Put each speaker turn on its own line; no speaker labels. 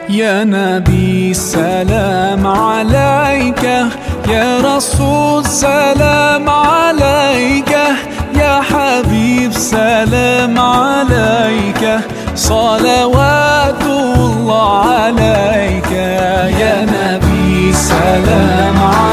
يا نبي سلام عليك، يا رسول سلام عليك، يا حبيب سلام عليك، صلوات الله عليك. يا نبي سلام عليك،